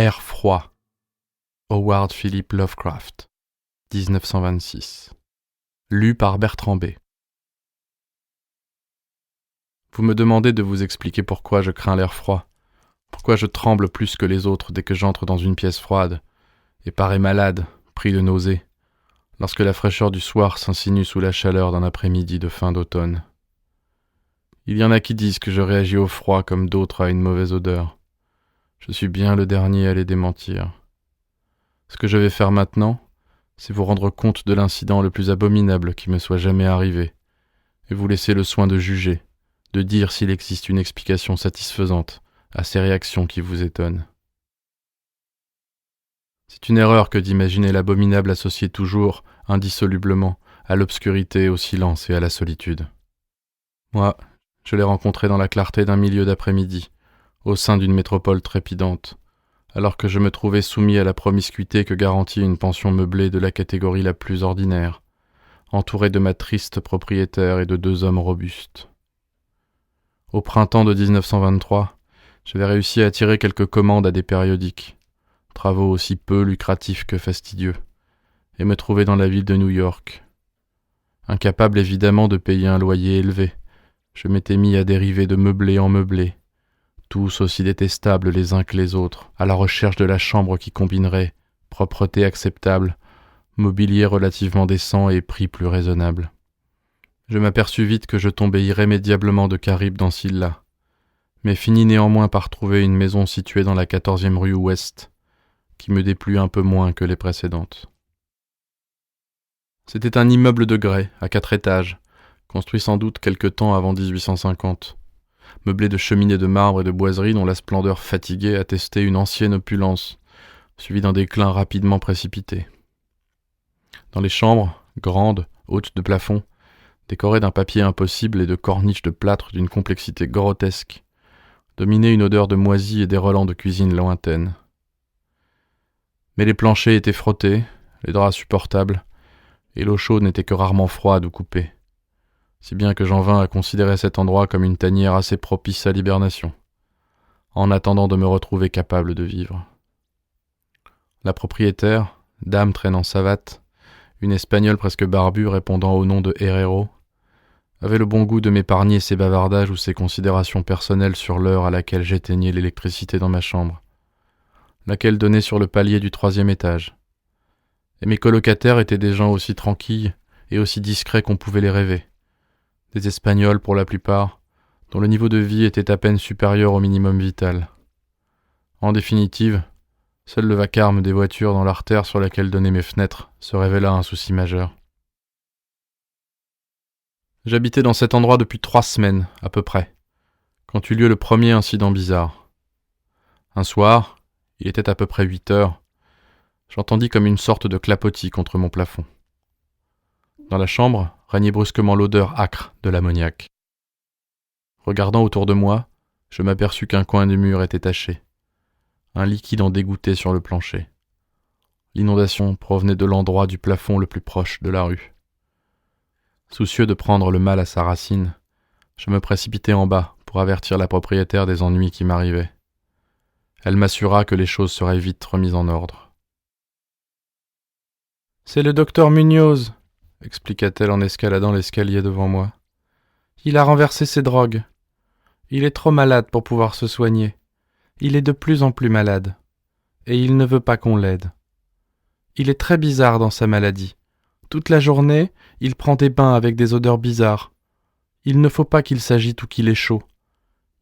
Air froid. Howard Philip Lovecraft, 1926. Lu par Bertrand B. Vous me demandez de vous expliquer pourquoi je crains l'air froid, pourquoi je tremble plus que les autres dès que j'entre dans une pièce froide, et parais malade, pris de nausées, lorsque la fraîcheur du soir s'insinue sous la chaleur d'un après-midi de fin d'automne. Il y en a qui disent que je réagis au froid comme d'autres à une mauvaise odeur. Je suis bien le dernier à les démentir. Ce que je vais faire maintenant, c'est vous rendre compte de l'incident le plus abominable qui me soit jamais arrivé, et vous laisser le soin de juger, de dire s'il existe une explication satisfaisante à ces réactions qui vous étonnent. C'est une erreur que d'imaginer l'abominable associé toujours, indissolublement, à l'obscurité, au silence et à la solitude. Moi, je l'ai rencontré dans la clarté d'un milieu d'après-midi, au sein d'une métropole trépidante, alors que je me trouvais soumis à la promiscuité que garantit une pension meublée de la catégorie la plus ordinaire, entouré de ma triste propriétaire et de 2 hommes robustes. Au printemps de 1923, j'avais réussi à attirer quelques commandes à des périodiques, travaux aussi peu lucratifs que fastidieux, et me trouvais dans la ville de New York. Incapable évidemment de payer un loyer élevé, je m'étais mis à dériver de meublé en meublé, tous aussi détestables les uns que les autres, à la recherche de la chambre qui combinerait propreté acceptable, mobilier relativement décent et prix plus raisonnable. Je m'aperçus vite que je tombais irrémédiablement de Caribe dans Scylla, mais finis néanmoins par trouver une maison située dans la 14e rue Ouest, qui me déplut un peu moins que les précédentes. C'était un immeuble de grès, à 4 étages, construit sans doute quelque temps avant 1850, meublé de cheminées de marbre et de boiseries dont la splendeur fatiguée attestait une ancienne opulence, suivie d'un déclin rapidement précipité. Dans les chambres, grandes, hautes de plafond, décorées d'un papier impossible et de corniches de plâtre d'une complexité grotesque, dominait une odeur de moisi et des relents de cuisine lointaine. Mais les planchers étaient frottés, les draps supportables, et l'eau chaude n'était que rarement froide ou coupée, si bien que j'en vins à considérer cet endroit comme une tanière assez propice à l'hibernation, en attendant de me retrouver capable de vivre. La propriétaire, dame traînant savate, une Espagnole presque barbue répondant au nom de Herrero, avait le bon goût de m'épargner ses bavardages ou ses considérations personnelles sur l'heure à laquelle j'éteignais l'électricité dans ma chambre, laquelle donnait sur le palier du 3e étage. Et mes colocataires étaient des gens aussi tranquilles et aussi discrets qu'on pouvait les rêver. Des Espagnols pour la plupart, dont le niveau de vie était à peine supérieur au minimum vital. En définitive, seul le vacarme des voitures dans l'artère sur laquelle donnaient mes fenêtres se révéla un souci majeur. J'habitais dans cet endroit depuis 3 semaines, à peu près, quand eut lieu le premier incident bizarre. Un soir, il était à peu près 8 heures, j'entendis comme une sorte de clapotis contre mon plafond. Dans la chambre régnait brusquement l'odeur âcre de l'ammoniac. Regardant autour de moi, je m'aperçus qu'un coin du mur était taché. Un liquide en dégouttait sur le plancher. L'inondation provenait de l'endroit du plafond le plus proche de la rue. Soucieux de prendre le mal à sa racine, je me précipitai en bas pour avertir la propriétaire des ennuis qui m'arrivaient. Elle m'assura que les choses seraient vite remises en ordre. « C'est le docteur Munoz », expliqua-t-elle en escaladant l'escalier devant moi. « Il a renversé ses drogues. Il est trop malade pour pouvoir se soigner. Il est de plus en plus malade. Et il ne veut pas qu'on l'aide. Il est très bizarre dans sa maladie. Toute la journée, il prend des bains avec des odeurs bizarres. Il ne faut pas qu'il s'agite ou qu'il ait chaud.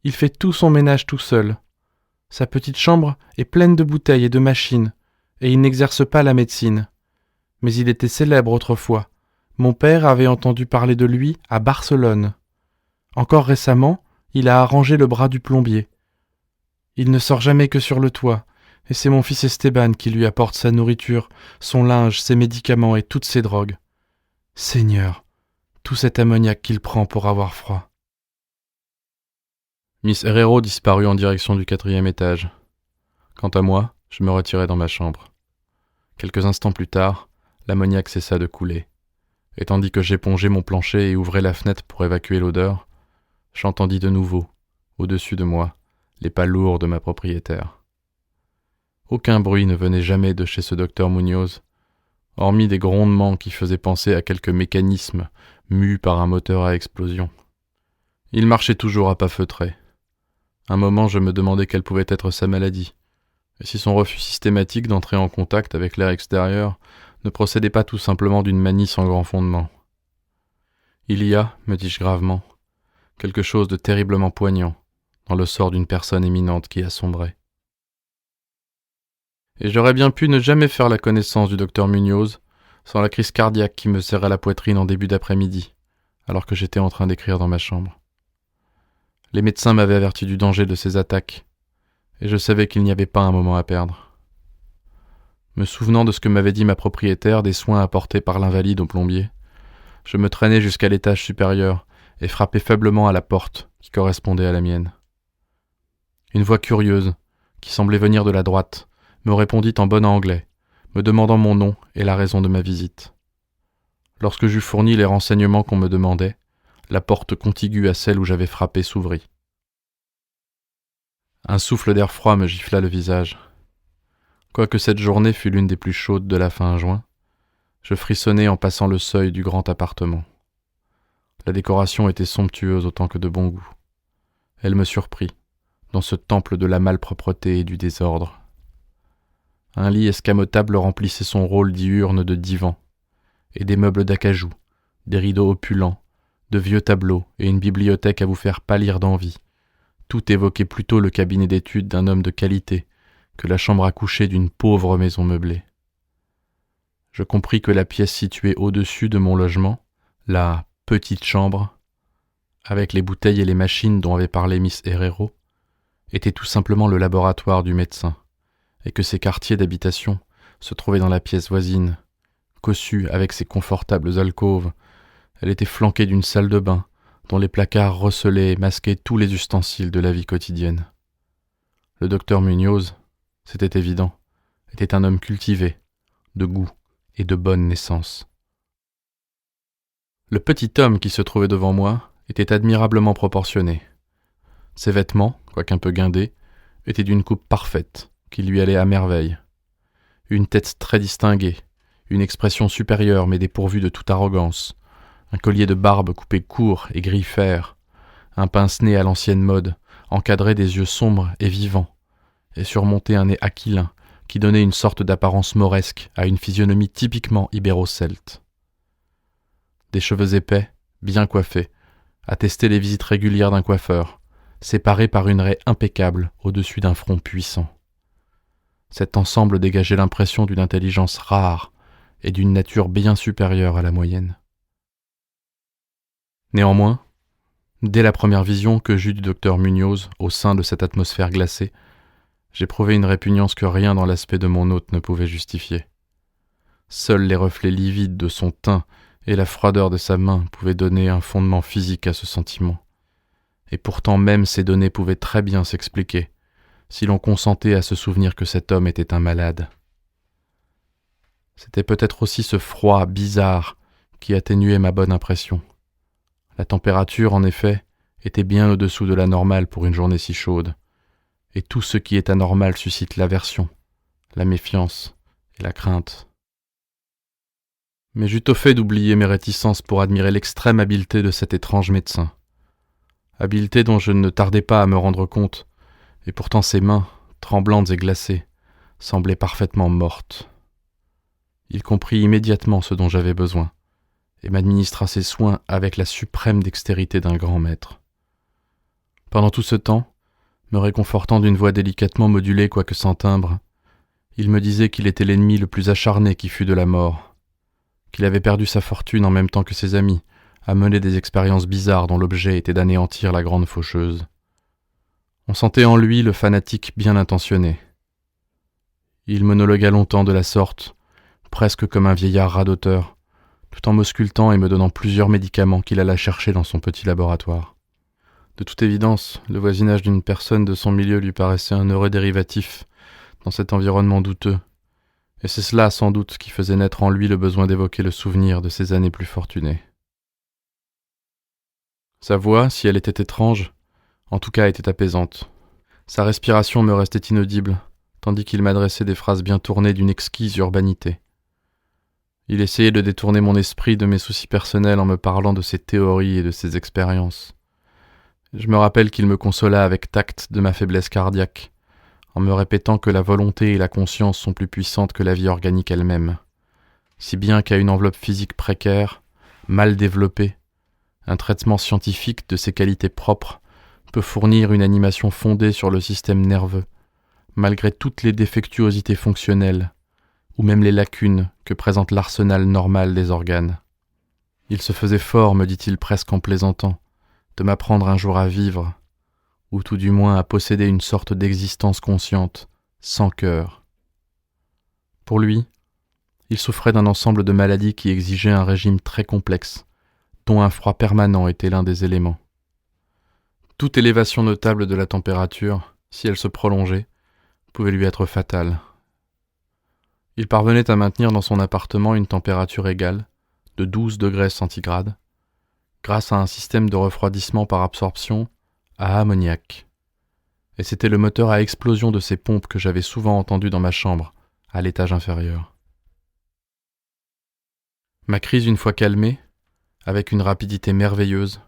Il fait tout son ménage tout seul. Sa petite chambre est pleine de bouteilles et de machines, et il n'exerce pas la médecine. Mais il était célèbre autrefois. Mon père avait entendu parler de lui à Barcelone. Encore récemment, il a arrangé le bras du plombier. Il ne sort jamais que sur le toit, et c'est mon fils Esteban qui lui apporte sa nourriture, son linge, ses médicaments et toutes ses drogues. Seigneur, tout cet ammoniac qu'il prend pour avoir froid. Miss Herrero disparut en direction du 4e étage. Quant à moi, je me retirai dans ma chambre. Quelques instants plus tard, l'ammoniac cessa de couler. Et tandis que j'épongeais mon plancher et ouvrais la fenêtre pour évacuer l'odeur, j'entendis de nouveau, au-dessus de moi, les pas lourds de ma propriétaire. Aucun bruit ne venait jamais de chez ce docteur Munoz, hormis des grondements qui faisaient penser à quelques mécanismes mus par un moteur à explosion. Il marchait toujours à pas feutrés. Un moment, je me demandais quelle pouvait être sa maladie, et si son refus systématique d'entrer en contact avec l'air extérieur ne procédait pas tout simplement d'une manie sans grand fondement. Il y a, me dis-je gravement, quelque chose de terriblement poignant dans le sort d'une personne éminente qui a sombré. Et j'aurais bien pu ne jamais faire la connaissance du docteur Munoz sans la crise cardiaque qui me serrait la poitrine en début d'après-midi, alors que j'étais en train d'écrire dans ma chambre. Les médecins m'avaient averti du danger de ces attaques, et je savais qu'il n'y avait pas un moment à perdre. Me souvenant de ce que m'avait dit ma propriétaire des soins apportés par l'invalide au plombier, je me traînai jusqu'à l'étage supérieur et frappai faiblement à la porte qui correspondait à la mienne. Une voix curieuse, qui semblait venir de la droite, me répondit en bon anglais, me demandant mon nom et la raison de ma visite. Lorsque j'eus fourni les renseignements qu'on me demandait, la porte contiguë à celle où j'avais frappé s'ouvrit. Un souffle d'air froid me gifla le visage. Quoique cette journée fût l'une des plus chaudes de la fin juin, je frissonnai en passant le seuil du grand appartement. La décoration était somptueuse autant que de bon goût. Elle me surprit, dans ce temple de la malpropreté et du désordre. Un lit escamotable remplissait son rôle diurne de divan, et des meubles d'acajou, des rideaux opulents, de vieux tableaux et une bibliothèque à vous faire pâlir d'envie. Tout évoquait plutôt le cabinet d'études d'un homme de qualité que la chambre à coucher d'une pauvre maison meublée. Je compris que la pièce située au-dessus de mon logement, la petite chambre, avec les bouteilles et les machines dont avait parlé Miss Herrero, était tout simplement le laboratoire du médecin, et que ses quartiers d'habitation se trouvaient dans la pièce voisine. Cossue avec ses confortables alcôves, elle était flanquée d'une salle de bain, dont les placards recelaient et masquaient tous les ustensiles de la vie quotidienne. Le docteur Munoz, c'était évident, était un homme cultivé, de goût et de bonne naissance. Le petit homme qui se trouvait devant moi était admirablement proportionné. Ses vêtements, quoiqu'un peu guindés, étaient d'une coupe parfaite, qui lui allait à merveille. Une tête très distinguée, une expression supérieure mais dépourvue de toute arrogance, un collier de barbe coupé court et gris fer, un pince-nez à l'ancienne mode, encadré des yeux sombres et vivants, et surmonté un nez aquilin qui donnait une sorte d'apparence mauresque à une physionomie typiquement ibéro-celte. Des cheveux épais, bien coiffés, attestaient les visites régulières d'un coiffeur, séparés par une raie impeccable au-dessus d'un front puissant. Cet ensemble dégageait l'impression d'une intelligence rare et d'une nature bien supérieure à la moyenne. Néanmoins, dès la première vision que j'eus du docteur Munoz au sein de cette atmosphère glacée, j'éprouvai une répugnance que rien dans l'aspect de mon hôte ne pouvait justifier. Seuls les reflets livides de son teint et la froideur de sa main pouvaient donner un fondement physique à ce sentiment. Et pourtant même ces données pouvaient très bien s'expliquer, si l'on consentait à se souvenir que cet homme était un malade. C'était peut-être aussi ce froid bizarre qui atténuait ma bonne impression. La température, en effet, était bien au-dessous de la normale pour une journée si chaude, et tout ce qui est anormal suscite l'aversion, la méfiance et la crainte. Mais j'eus au fait d'oublier mes réticences pour admirer l'extrême habileté de cet étrange médecin. Habileté dont je ne tardais pas à me rendre compte, et pourtant ses mains, tremblantes et glacées, semblaient parfaitement mortes. Il comprit immédiatement ce dont j'avais besoin, et m'administra ses soins avec la suprême dextérité d'un grand maître. Pendant tout ce temps, me réconfortant d'une voix délicatement modulée quoique sans timbre, il me disait qu'il était l'ennemi le plus acharné qui fût de la mort, qu'il avait perdu sa fortune en même temps que ses amis, à mener des expériences bizarres dont l'objet était d'anéantir la grande faucheuse. On sentait en lui le fanatique bien intentionné. Il monologua longtemps de la sorte, presque comme un vieillard radoteur, tout en m'auscultant et me donnant plusieurs médicaments qu'il alla chercher dans son petit laboratoire. De toute évidence, le voisinage d'une personne de son milieu lui paraissait un heureux dérivatif dans cet environnement douteux, et c'est cela sans doute qui faisait naître en lui le besoin d'évoquer le souvenir de ses années plus fortunées. Sa voix, si elle était étrange, en tout cas était apaisante. Sa respiration me restait inaudible, tandis qu'il m'adressait des phrases bien tournées d'une exquise urbanité. Il essayait de détourner mon esprit de mes soucis personnels en me parlant de ses théories et de ses expériences. Je me rappelle qu'il me consola avec tact de ma faiblesse cardiaque, en me répétant que la volonté et la conscience sont plus puissantes que la vie organique elle-même, si bien qu'à une enveloppe physique précaire, mal développée, un traitement scientifique de ses qualités propres peut fournir une animation fondée sur le système nerveux, malgré toutes les défectuosités fonctionnelles, ou même les lacunes que présente l'arsenal normal des organes. Il se faisait fort, me dit-il presque en plaisantant, de m'apprendre un jour à vivre, ou tout du moins à posséder une sorte d'existence consciente, sans cœur. Pour lui, il souffrait d'un ensemble de maladies qui exigeaient un régime très complexe, dont un froid permanent était l'un des éléments. Toute élévation notable de la température, si elle se prolongeait, pouvait lui être fatale. Il parvenait à maintenir dans son appartement une température égale, de 12 degrés centigrades, grâce à un système de refroidissement par absorption à ammoniac. Et c'était le moteur à explosion de ces pompes que j'avais souvent entendu dans ma chambre, à l'étage inférieur. Ma crise une fois calmée, avec une rapidité merveilleuse,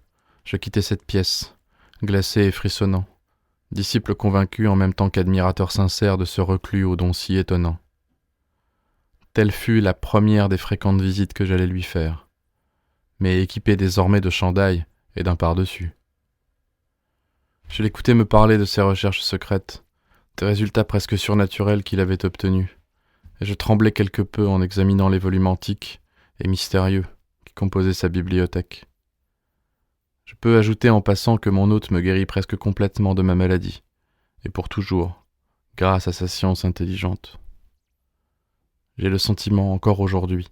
je quittai cette pièce, glacé et frissonnant, disciple convaincu en même temps qu'admirateur sincère de ce reclus au don si étonnant. Telle fut la première des fréquentes visites que j'allais lui faire, mais équipé désormais de chandail et d'un pardessus. Je l'écoutais me parler de ses recherches secrètes, des résultats presque surnaturels qu'il avait obtenus, et je tremblais quelque peu en examinant les volumes antiques et mystérieux qui composaient sa bibliothèque. Je peux ajouter en passant que mon hôte me guérit presque complètement de ma maladie, et pour toujours, grâce à sa science intelligente. J'ai le sentiment, encore aujourd'hui,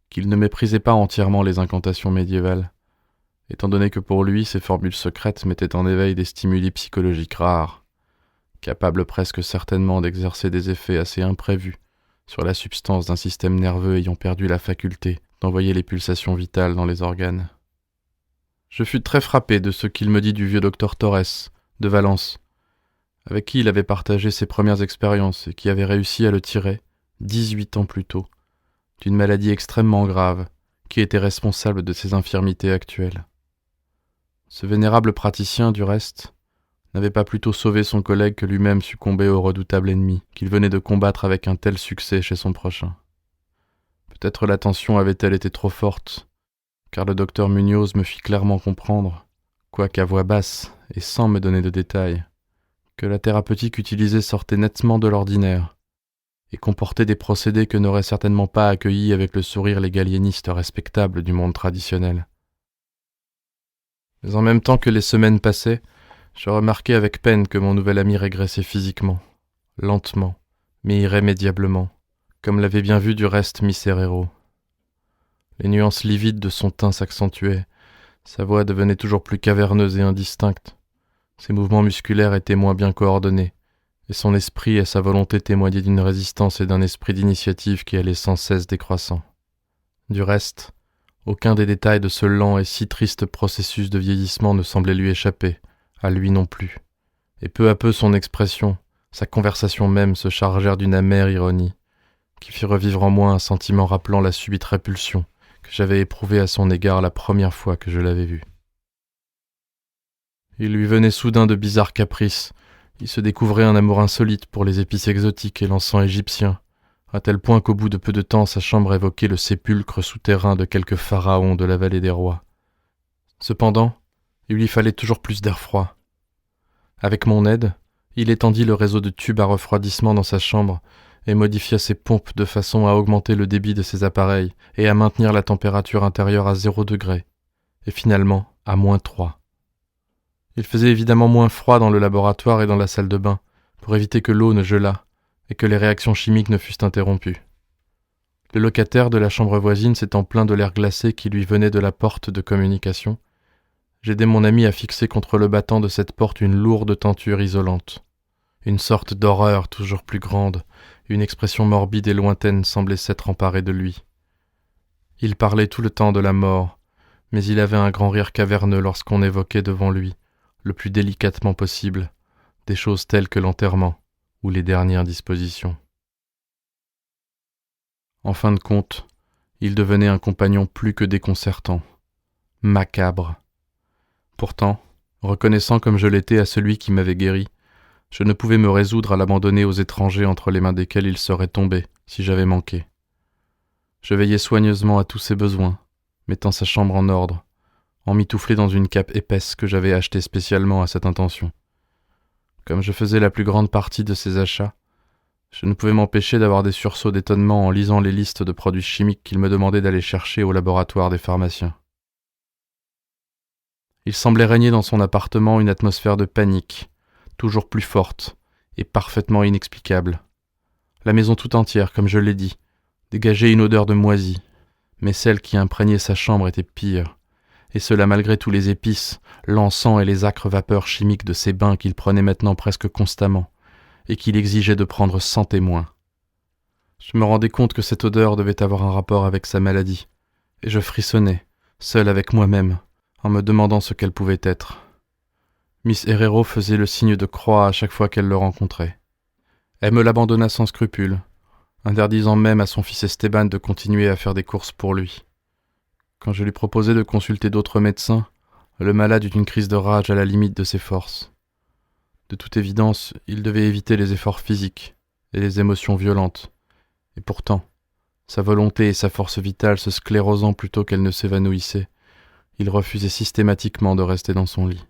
qu'il ne méprisait pas entièrement les incantations médiévales, étant donné que pour lui, ces formules secrètes mettaient en éveil des stimuli psychologiques rares, capables presque certainement d'exercer des effets assez imprévus sur la substance d'un système nerveux ayant perdu la faculté d'envoyer les pulsations vitales dans les organes. Je fus très frappé de ce qu'il me dit du vieux docteur Torres, de Valence, avec qui il avait partagé ses premières expériences et qui avait réussi à le tirer, 18 ans plus tôt, d'une maladie extrêmement grave qui était responsable de ses infirmités actuelles. Ce vénérable praticien, du reste, n'avait pas plutôt sauvé son collègue que lui-même succombait au redoutable ennemi qu'il venait de combattre avec un tel succès chez son prochain. Peut-être la tension avait-elle été trop forte, car le docteur Munoz me fit clairement comprendre, quoique à voix basse et sans me donner de détails, que la thérapeutique utilisée sortait nettement de l'ordinaire et comportait des procédés que n'auraient certainement pas accueillis avec le sourire les galiénistes respectables du monde traditionnel. Mais en même temps que les semaines passaient, je remarquai avec peine que mon nouvel ami régressait physiquement, lentement, mais irrémédiablement, comme l'avait bien vu du reste Miss Herrero. Les nuances livides de son teint s'accentuaient, sa voix devenait toujours plus caverneuse et indistincte, ses mouvements musculaires étaient moins bien coordonnés, et son esprit et sa volonté témoignaient d'une résistance et d'un esprit d'initiative qui allait sans cesse décroissant. Du reste, aucun des détails de ce lent et si triste processus de vieillissement ne semblait lui échapper, à lui non plus, et peu à peu son expression, sa conversation même se chargèrent d'une amère ironie, qui fit revivre en moi un sentiment rappelant la subite répulsion que j'avais éprouvée à son égard la première fois que je l'avais vu. Il lui venait soudain de bizarres caprices. Il se découvrait un amour insolite pour les épices exotiques et l'encens égyptien, à tel point qu'au bout de peu de temps sa chambre évoquait le sépulcre souterrain de quelque pharaon de la vallée des rois. Cependant, il lui fallait toujours plus d'air froid. Avec mon aide, il étendit le réseau de tubes à refroidissement dans sa chambre et modifia ses pompes de façon à augmenter le débit de ses appareils et à maintenir la température intérieure à 0 degré, et finalement à -3. Il faisait évidemment moins froid dans le laboratoire et dans la salle de bain, pour éviter que l'eau ne gelât et que les réactions chimiques ne fussent interrompues. Le locataire de la chambre voisine s'étant plaint de l'air glacé qui lui venait de la porte de communication, j'aidai mon ami à fixer contre le battant de cette porte une lourde tenture isolante. Une sorte d'horreur toujours plus grande, une expression morbide et lointaine semblait s'être emparée de lui. Il parlait tout le temps de la mort, mais il avait un grand rire caverneux lorsqu'on évoquait devant lui, le plus délicatement possible, des choses telles que l'enterrement ou les dernières dispositions. En fin de compte, il devenait un compagnon plus que déconcertant, macabre. Pourtant, reconnaissant comme je l'étais à celui qui m'avait guéri, je ne pouvais me résoudre à l'abandonner aux étrangers entre les mains desquels il serait tombé si j'avais manqué. Je veillais soigneusement à tous ses besoins, mettant sa chambre en ordre, emmitouflé dans une cape épaisse que j'avais achetée spécialement à cette intention. Comme je faisais la plus grande partie de ses achats, je ne pouvais m'empêcher d'avoir des sursauts d'étonnement en lisant les listes de produits chimiques qu'il me demandait d'aller chercher au laboratoire des pharmaciens. Il semblait régner dans son appartement une atmosphère de panique, toujours plus forte et parfaitement inexplicable. La maison tout entière, comme je l'ai dit, dégageait une odeur de moisi, mais celle qui imprégnait sa chambre était pire, et cela malgré tous les épices, l'encens et les âcres vapeurs chimiques de ces bains qu'il prenait maintenant presque constamment, et qu'il exigeait de prendre sans témoin. Je me rendais compte que cette odeur devait avoir un rapport avec sa maladie, et je frissonnais, seul avec moi-même, en me demandant ce qu'elle pouvait être. Miss Herrero faisait le signe de croix à chaque fois qu'elle le rencontrait. Elle me l'abandonna sans scrupule, interdisant même à son fils Esteban de continuer à faire des courses pour lui. Quand je lui proposai de consulter d'autres médecins, le malade eut une crise de rage à la limite de ses forces. De toute évidence, il devait éviter les efforts physiques et les émotions violentes, et pourtant, sa volonté et sa force vitale se sclérosant plutôt qu'elle ne s'évanouissait, il refusait systématiquement de rester dans son lit.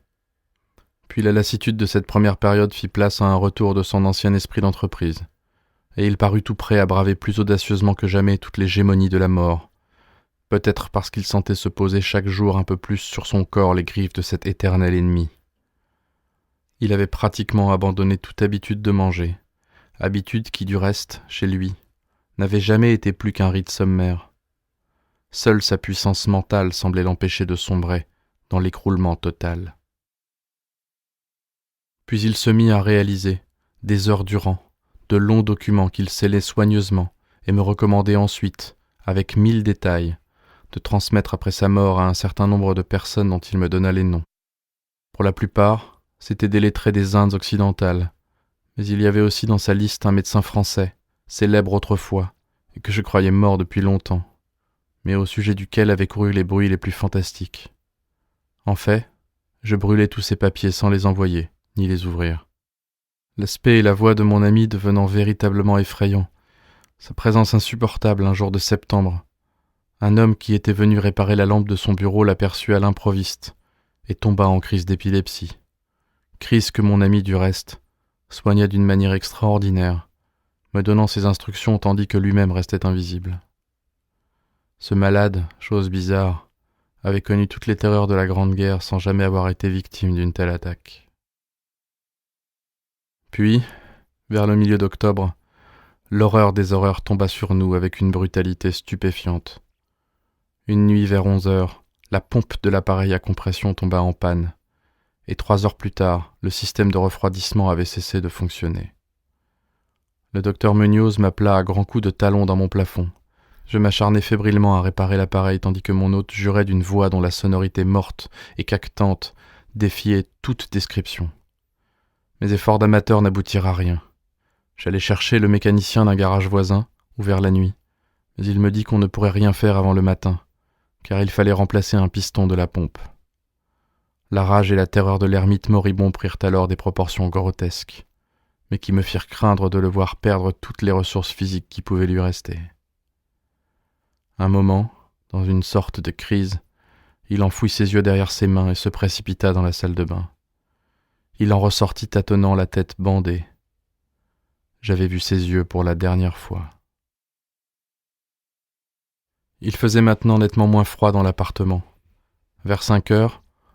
Puis la lassitude de cette première période fit place à un retour de son ancien esprit d'entreprise, et il parut tout prêt à braver plus audacieusement que jamais toutes les gémonies de la mort, peut-être parce qu'il sentait se poser chaque jour un peu plus sur son corps les griffes de cet éternel ennemi. Il avait pratiquement abandonné toute habitude de manger, habitude qui, du reste, chez lui, n'avait jamais été plus qu'un rite sommaire. Seule sa puissance mentale semblait l'empêcher de sombrer dans l'écroulement total. Puis il se mit à réaliser, des heures durant, de longs documents qu'il scellait soigneusement et me recommandait ensuite, avec 1000 détails, de transmettre après sa mort à un certain nombre de personnes dont il me donna les noms. Pour la plupart, c'étaient des lettrés des Indes occidentales, mais il y avait aussi dans sa liste un médecin français, célèbre autrefois, et que je croyais mort depuis longtemps, mais au sujet duquel avaient couru les bruits les plus fantastiques. En fait, je brûlai tous ces papiers sans les envoyer, ni les ouvrir. L'aspect et la voix de mon ami devenant véritablement effrayants, sa présence insupportable un jour de septembre. Un homme qui était venu réparer la lampe de son bureau l'aperçut à l'improviste et tomba en crise d'épilepsie. Crise que mon ami, du reste, soigna d'une manière extraordinaire, me donnant ses instructions tandis que lui-même restait invisible. Ce malade, chose bizarre, avait connu toutes les terreurs de la Grande Guerre sans jamais avoir été victime d'une telle attaque. Puis, vers le milieu d'octobre, l'horreur des horreurs tomba sur nous avec une brutalité stupéfiante. Une nuit vers 11h, la pompe de l'appareil à compression tomba en panne, et 3 heures plus tard, le système de refroidissement avait cessé de fonctionner. Le docteur Munoz m'appela à grands coups de talon dans mon plafond. Je m'acharnai fébrilement à réparer l'appareil tandis que mon hôte jurait d'une voix dont la sonorité morte et caquetante défiait toute description. Mes efforts d'amateur n'aboutirent à rien. J'allai chercher le mécanicien d'un garage voisin, ouvert la nuit, mais il me dit qu'on ne pourrait rien faire avant le matin, car il fallait remplacer un piston de la pompe. La rage et la terreur de l'ermite moribond prirent alors des proportions grotesques, mais qui me firent craindre de le voir perdre toutes les ressources physiques qui pouvaient lui rester. Un moment, dans une sorte de crise, il enfouit ses yeux derrière ses mains et se précipita dans la salle de bain. Il en ressortit tâtonnant la tête bandée. J'avais vu ses yeux pour la dernière fois. Il faisait maintenant nettement moins froid dans l'appartement. Vers 5h,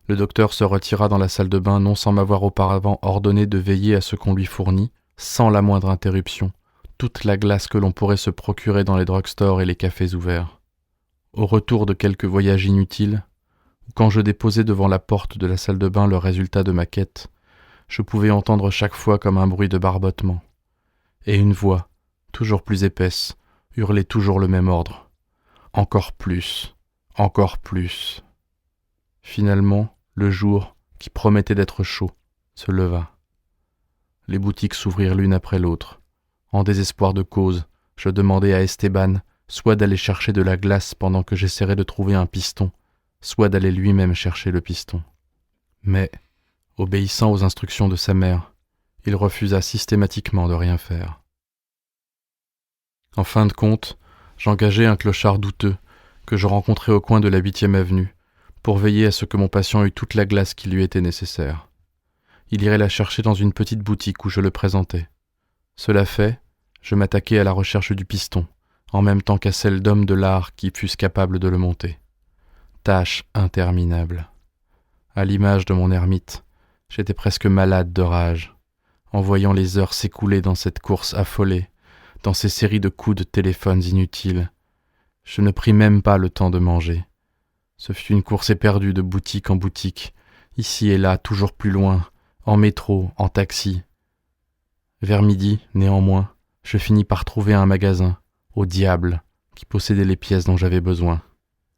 le docteur se retira dans la salle de bain non sans m'avoir auparavant ordonné de veiller à ce qu'on lui fournît, sans la moindre interruption, toute la glace que l'on pourrait se procurer dans les drugstores et les cafés ouverts. Au retour de quelques voyages inutiles, quand je déposais devant la porte de la salle de bain le résultat de ma quête, je pouvais entendre chaque fois comme un bruit de barbotement. Et une voix, toujours plus épaisse, hurlait toujours le même ordre. Encore plus, encore plus. Finalement, le jour, qui promettait d'être chaud, se leva. Les boutiques s'ouvrirent l'une après l'autre. En désespoir de cause, je demandai à Esteban soit d'aller chercher de la glace pendant que j'essaierais de trouver un piston, soit d'aller lui-même chercher le piston. Mais, obéissant aux instructions de sa mère, il refusa systématiquement de rien faire. En fin de compte, j'engageai un clochard douteux que je rencontrai au coin de la 8e avenue pour veiller à ce que mon patient eût toute la glace qui lui était nécessaire. Il irait la chercher dans une petite boutique où je le présentais. Cela fait, je m'attaquai à la recherche du piston, en même temps qu'à celle d'hommes de l'art qui fussent capables de le monter. Tâche interminable. À l'image de mon ermite, j'étais presque malade de rage, en voyant les heures s'écouler dans cette course affolée, dans ces séries de coups de téléphones inutiles. Je ne pris même pas le temps de manger. Ce fut une course éperdue de boutique en boutique, ici et là, toujours plus loin, en métro, en taxi. Vers midi, néanmoins, je finis par trouver un magasin, au diable, qui possédait les pièces dont j'avais besoin.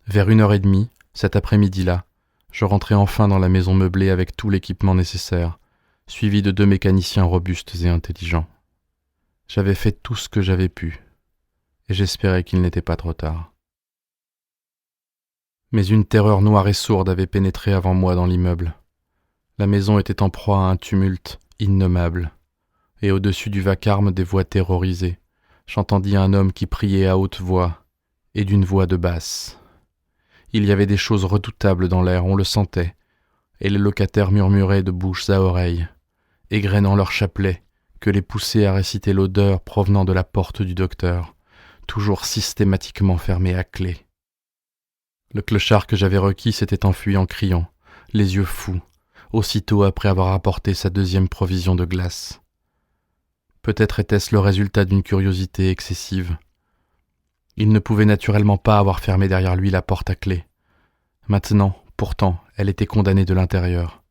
Vers 1h30, cet après-midi-là, je rentrai enfin dans la maison meublée avec tout l'équipement nécessaire, suivi de 2 mécaniciens robustes et intelligents. J'avais fait tout ce que j'avais pu, et j'espérais qu'il n'était pas trop tard. Mais une terreur noire et sourde avait pénétré avant moi dans l'immeuble. La maison était en proie à un tumulte innommable, et au-dessus du vacarme des voix terrorisées, j'entendis un homme qui priait à haute voix, et d'une voix de basse. Il y avait des choses redoutables dans l'air, on le sentait, et les locataires murmuraient de bouche à oreille, égrenant leurs chapelets, que les poussaient à réciter l'odeur provenant de la porte du docteur, toujours systématiquement fermée à clé. Le clochard que j'avais requis s'était enfui en criant, les yeux fous, aussitôt après avoir apporté sa 2e provision de glace. Peut-être était-ce le résultat d'une curiosité excessive. Il ne pouvait naturellement pas avoir fermé derrière lui la porte à clé. Maintenant, pourtant, elle était condamnée de l'intérieur.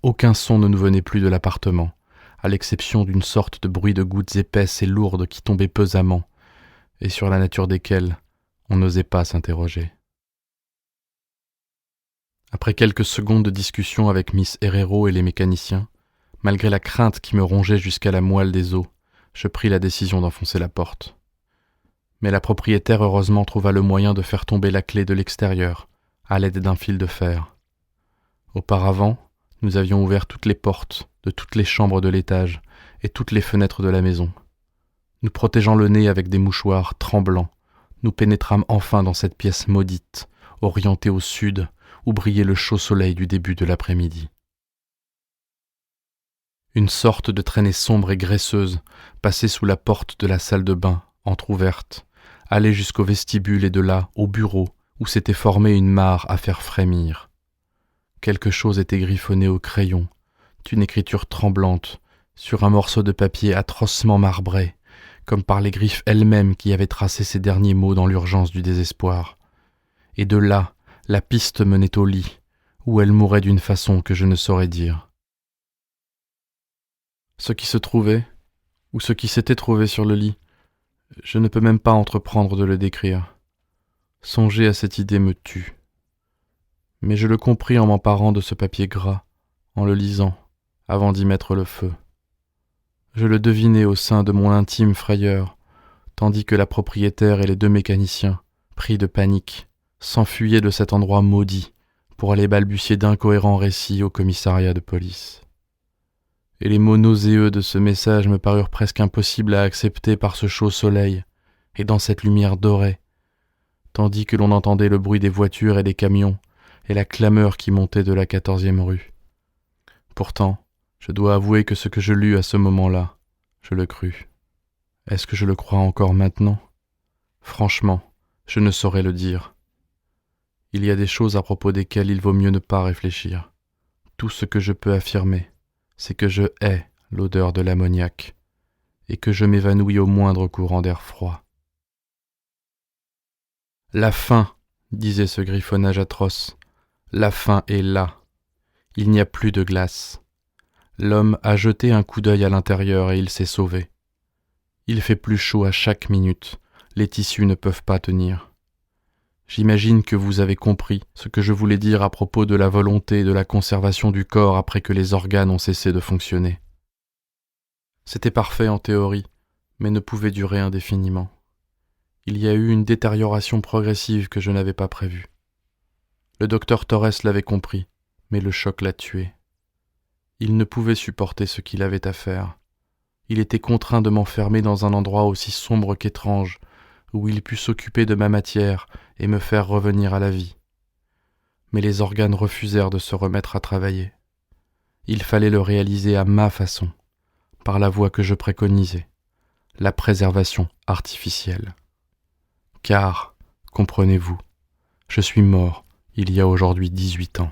Aucun son ne nous venait plus de l'appartement, à l'exception d'une sorte de bruit de gouttes épaisses et lourdes qui tombaient pesamment, et sur la nature desquelles on n'osait pas s'interroger. Après quelques secondes de discussion avec Miss Herrero et les mécaniciens, malgré la crainte qui me rongeait jusqu'à la moelle des os, je pris la décision d'enfoncer la porte. Mais la propriétaire heureusement trouva le moyen de faire tomber la clé de l'extérieur, à l'aide d'un fil de fer. Auparavant, nous avions ouvert toutes les portes de toutes les chambres de l'étage et toutes les fenêtres de la maison. Nous protégeant le nez avec des mouchoirs tremblants, nous pénétrâmes enfin dans cette pièce maudite, orientée au sud, où brillait le chaud soleil du début de l'après-midi. Une sorte de traînée sombre et graisseuse passait sous la porte de la salle de bain, entr'ouverte, allait jusqu'au vestibule et de là au bureau, où s'était formée une mare à faire frémir. Quelque chose était griffonné au crayon, d'une écriture tremblante, sur un morceau de papier atrocement marbré, comme par les griffes elles-mêmes qui avaient tracé ces derniers mots dans l'urgence du désespoir. Et de là, la piste menait au lit, où elle mourait d'une façon que je ne saurais dire. Ce qui se trouvait, ou ce qui s'était trouvé sur le lit, je ne peux même pas entreprendre de le décrire. Songer à cette idée me tue. Mais je le compris en m'emparant de ce papier gras, en le lisant, avant d'y mettre le feu. Je le devinais au sein de mon intime frayeur, tandis que la propriétaire et les 2 mécaniciens, pris de panique, s'enfuyaient de cet endroit maudit pour aller balbutier d'incohérents récits au commissariat de police. Et les mots nauséeux de ce message me parurent presque impossibles à accepter par ce chaud soleil et dans cette lumière dorée, tandis que l'on entendait le bruit des voitures et des camions et la clameur qui montait de la 14e rue. Pourtant, je dois avouer que ce que je lus à ce moment-là, je le crus. Est-ce que je le crois encore maintenant ? Franchement, je ne saurais le dire. Il y a des choses à propos desquelles il vaut mieux ne pas réfléchir. Tout ce que je peux affirmer, c'est que je hais l'odeur de l'ammoniac et que je m'évanouis au moindre courant d'air froid. La faim, disait ce griffonnage atroce, la faim est là. Il n'y a plus de glace. L'homme a jeté un coup d'œil à l'intérieur et il s'est sauvé. Il fait plus chaud à chaque minute, les tissus ne peuvent pas tenir. J'imagine que vous avez compris ce que je voulais dire à propos de la volonté et de la conservation du corps après que les organes ont cessé de fonctionner. C'était parfait en théorie, mais ne pouvait durer indéfiniment. Il y a eu une détérioration progressive que je n'avais pas prévue. Le docteur Torres l'avait compris, mais le choc l'a tué. Il ne pouvait supporter ce qu'il avait à faire. Il était contraint de m'enfermer dans un endroit aussi sombre qu'étrange, où il pût s'occuper de ma matière et me faire revenir à la vie. Mais les organes refusèrent de se remettre à travailler. Il fallait le réaliser à ma façon, par la voie que je préconisais, la préservation artificielle. Car, comprenez-vous, je suis mort il y a aujourd'hui 18 ans.